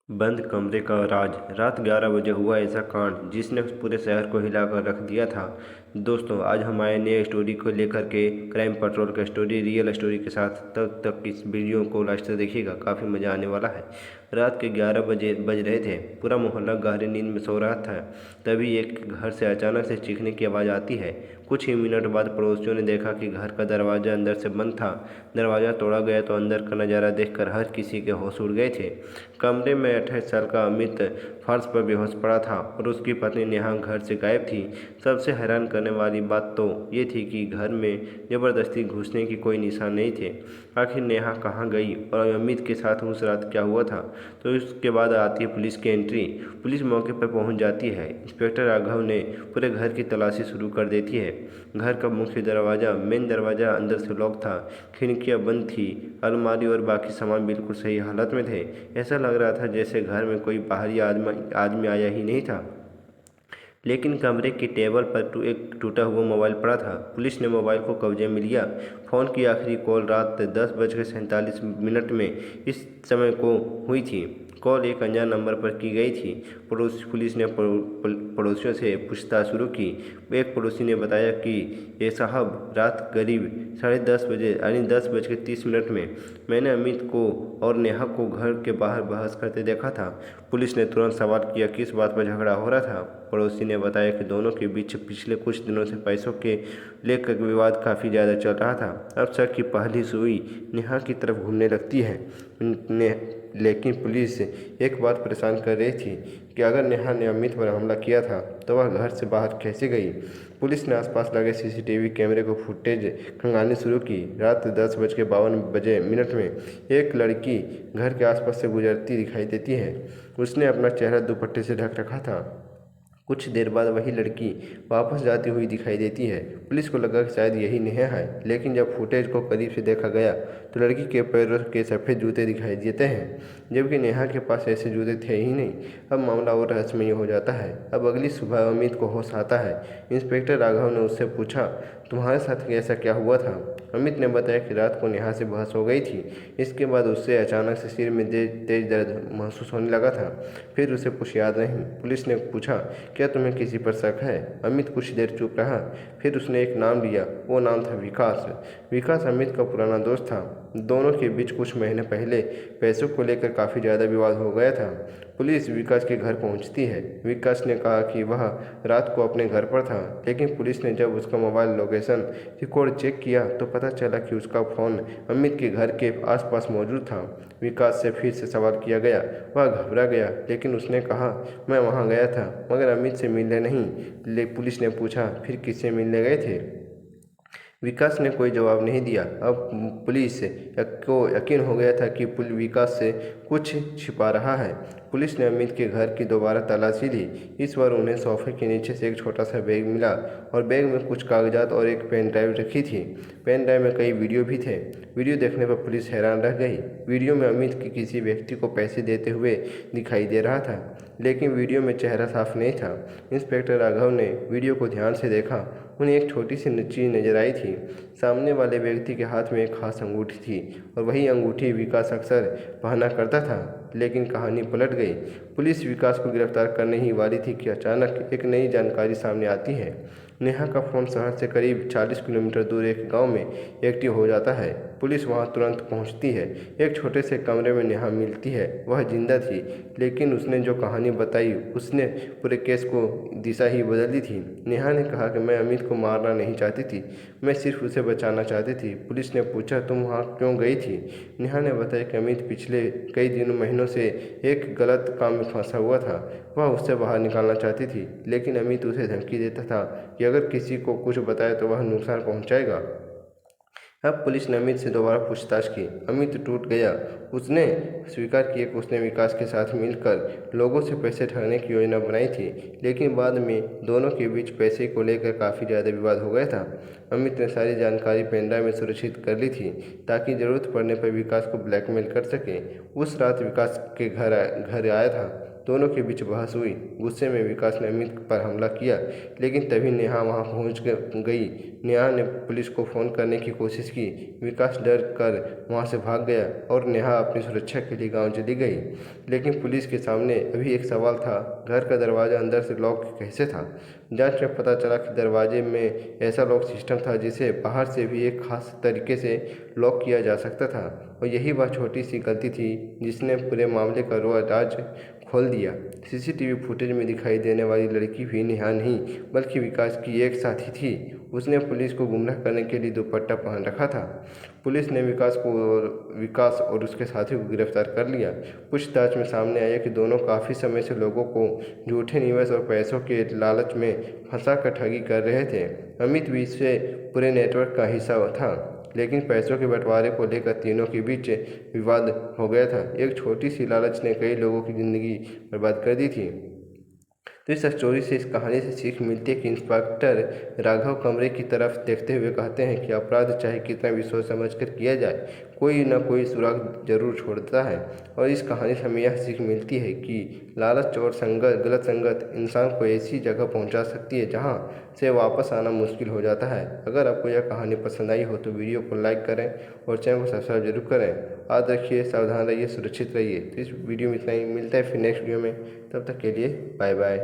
बंद कमरे का राज। रात 11 बजे हुआ ऐसा कांड जिसने पूरे शहर को हिलाकर रख दिया था। दोस्तों, आज हम आए नए स्टोरी को लेकर के क्राइम पेट्रोल का स्टोरी रियल स्टोरी के साथ। तब तक इस वीडियो को लास्ट तक देखिएगा, काफ़ी मज़ा आने वाला है। रात के 11 बजे बज रहे थे। पूरा मोहल्ला गहरी नींद में सो रहा था। तभी एक घर से अचानक से चीखने की आवाज़ आती है। कुछ ही मिनट बाद पड़ोसियों ने देखा कि घर का दरवाज़ा अंदर से बंद था। दरवाज़ा तोड़ा गया तो अंदर का नज़ारा देखकर हर किसी के होश उड़ गए थे। कमरे में 28 साल का अमित फर्श पर बेहोश पड़ा था और उसकी पत्नी नेहा घर से गायब थी। सबसे हैरान करने वाली बात तो ये थी कि घर में ज़बरदस्ती घुसने की कोई निशान नहीं थे। आखिर नेहा कहाँ गई और अमित के साथ उस रात क्या हुआ था? तो इसके बाद आती है पुलिस की एंट्री। पुलिस मौके पर पहुंच जाती है। इंस्पेक्टर राघव ने पूरे घर की तलाशी शुरू कर देती है। घर का मुख्य दरवाज़ा, मेन दरवाज़ा अंदर से लॉक था। खिड़कियां बंद थी। अलमारी और बाकी सामान बिल्कुल सही हालत में थे। ऐसा लग रहा था जैसे घर में कोई बाहरी आदमी आया ही नहीं था। लेकिन कमरे की टेबल पर एक टूटा हुआ मोबाइल पड़ा था। पुलिस ने मोबाइल को कब्जे में लिया। फ़ोन की आखिरी कॉल रात 10:47 में इस समय को हुई थी। कॉल एक अनजान नंबर पर की गई थी। पुलिस ने पड़ोसियों से पूछताछ शुरू की। एक पड़ोसी ने बताया कि ये साहब, रात करीब 10:30 बजे यानी 10:30 में मैंने अमित को और नेहा को घर के बाहर बहस करते देखा था। पुलिस ने तुरंत सवाल किया, किस बात पर झगड़ा हो रहा था? पड़ोसी ने बताया कि दोनों के बीच पिछले कुछ दिनों से पैसों के लेकर विवाद काफ़ी ज़्यादा चल रहा था। अब शक की पहली सुई नेहा की तरफ घूमने लगती है। लेकिन पुलिस एक बात परेशान कर रही थी कि अगर नेहा ने अमित पर हमला किया था तो वह घर से बाहर कैसे गई। पुलिस ने आसपास लगे सीसीटीवी कैमरे को फुटेज खंगालनी शुरू की। रात 10:52 में एक लड़की घर के आसपास से गुजरती दिखाई देती है। उसने अपना चेहरा दुपट्टे से ढक रखा था। कुछ देर बाद वही लड़की वापस जाती हुई दिखाई देती है। पुलिस को लगा कि शायद यही नेहा है, लेकिन जब फुटेज को करीब से देखा गया तो लड़की के पैरों के सफ़ेद जूते दिखाई देते हैं, जबकि नेहा के पास ऐसे जूते थे ही नहीं। अब मामला और रहस्यमय हो जाता है। अब अगली सुबह अमित को होश आता है। इंस्पेक्टर राघव ने उससे पूछा, तुम्हारे साथ ऐसा क्या हुआ था? अमित ने बताया कि रात को नेहा से बहस हो गई थी। इसके बाद उससे अचानक से सिर में तेज दर्द महसूस होने लगा था। फिर उसे कुछ याद नहीं। पुलिस ने पूछा, क्या तुम्हें किसी पर शक है? अमित कुछ देर चुप रहा। फिर उसने एक नाम लिया। वो नाम था विकास। विकास अमित का पुराना दोस्त था। दोनों के बीच कुछ महीने पहले पैसों को लेकर काफ़ी ज़्यादा विवाद हो गया था। पुलिस विकास के घर पहुंचती है। विकास ने कहा कि वह रात को अपने घर पर था, लेकिन पुलिस ने जब उसका मोबाइल लोकेशन रिकॉर्ड चेक किया तो पता चला कि उसका फ़ोन अमित के घर के आसपास मौजूद था। विकास से फिर से सवाल किया गया। वह घबरा गया, लेकिन उसने कहा, मैं वहां गया था मगर अमित से मिलने नहीं। पुलिस ने पूछा, फिर किससे मिलने गए थे? विकास ने कोई जवाब नहीं दिया। अब पुलिस को यकीन हो गया था कि विकास से कुछ छिपा रहा है। पुलिस ने अमित के घर की दोबारा तलाशी ली। इस बार उन्हें सोफे के नीचे से एक छोटा सा बैग मिला और बैग में कुछ कागजात और एक पेन ड्राइव रखी थी। पेन ड्राइव में कई वीडियो भी थे। वीडियो देखने पर पुलिस हैरान रह गई। वीडियो में अमित की किसी व्यक्ति को पैसे देते हुए दिखाई दे रहा था, लेकिन वीडियो में चेहरा साफ नहीं था। इंस्पेक्टर राघव ने वीडियो को ध्यान से देखा। उन्हें एक छोटी सी चीज़ नजर आई थी। सामने वाले व्यक्ति के हाथ में एक खास अंगूठी थी और वही अंगूठी विकास अक्सर पहना करता था। लेकिन कहानी पलट गई। पुलिस विकास को गिरफ्तार करने ही वाली थी कि अचानक एक नई जानकारी सामने आती है। नेहा का फ़ोन शहर से करीब 40 किलोमीटर दूर एक गांव में एक्टिव हो जाता है। पुलिस वहां तुरंत पहुंचती है। एक छोटे से कमरे में नेहा मिलती है। वह जिंदा थी, लेकिन उसने जो कहानी बताई उसने पूरे केस को दिशा ही बदल दी थी। नेहा ने कहा कि मैं अमित को मारना नहीं चाहती थी, मैं सिर्फ उसे बचाना चाहती थी। पुलिस ने पूछा, तुम वहाँ क्यों गई थी? नेहा ने बताया कि अमित पिछले कई महीनों से एक गलत काम में फंसा हुआ था। वह उससे बाहर निकालना चाहती थी, लेकिन अमित उसे धमकी देता था कि अगर किसी को कुछ बताए तो वह नुकसान पहुंचाएगा। अब पुलिस ने अमित से दोबारा पूछताछ की। अमित टूट गया। उसने स्वीकार किया कि उसने विकास के साथ मिलकर लोगों से पैसे ठगने की योजना बनाई थी, लेकिन बाद में दोनों के बीच पैसे को लेकर काफ़ी ज़्यादा विवाद हो गया था। अमित ने सारी जानकारी पेन ड्राइव में सुरक्षित कर ली थी ताकि ज़रूरत पड़ने पर विकास को ब्लैकमेल कर सके। उस रात विकास के घर आया था दोनों के बीच बहस हुई। गुस्से में विकास ने अमित पर हमला किया, लेकिन तभी नेहा वहां पहुंच गई। नेहा ने पुलिस को फ़ोन करने की कोशिश की। विकास डर कर वहां से भाग गया और नेहा अपनी सुरक्षा के लिए गांव चली गई। लेकिन पुलिस के सामने अभी एक सवाल था, घर का दरवाज़ा अंदर से लॉक कैसे था? जांच में पता चला कि दरवाजे में ऐसा लॉक सिस्टम था जिसे बाहर से भी एक खास तरीके से लॉक किया जा सकता था, और यही वह छोटी सी गलती थी जिसने पूरे मामले का राज खोल दिया। सीसीटीवी फुटेज में दिखाई देने वाली लड़की भी नेहा नहीं, बल्कि विकास की एक साथी थी। उसने पुलिस को गुमराह करने के लिए दुपट्टा पहन रखा था। पुलिस ने विकास और उसके साथी को गिरफ्तार कर लिया। पूछताछ में सामने आया कि दोनों काफ़ी समय से लोगों को झूठे निवेश और पैसों के लालच में फंसा कर ठगी कर रहे थे। अमित भी इससे पूरे नेटवर्क का हिस्सा था, लेकिन पैसों के बंटवारे को लेकर तीनों के बीच विवाद हो गया था। एक छोटी सी लालच ने कई लोगों की ज़िंदगी बर्बाद कर दी थी। तो इस स्टोरी से, इस कहानी से सीख मिलती है कि इंस्पेक्टर राघव कमरे की तरफ देखते हुए कहते हैं कि अपराध चाहे कितना भी सोच समझ कर किया जाए, कोई न कोई सुराग जरूर छोड़ता है। और इस कहानी से हमें यह सीख मिलती है कि लालच और गलत संगत इंसान को ऐसी जगह पहुंचा सकती है जहां से वापस आना मुश्किल हो जाता है। अगर आपको यह कहानी पसंद आई हो तो वीडियो को लाइक करें और चैनल को सब्सक्राइब जरूर करें। याद रखिए, सावधान रहिए, सुरक्षित रहिए। तो इस वीडियो में इतना ही, मिलता है फिर नेक्स्ट वीडियो में। तब तक के लिए बाय बाय।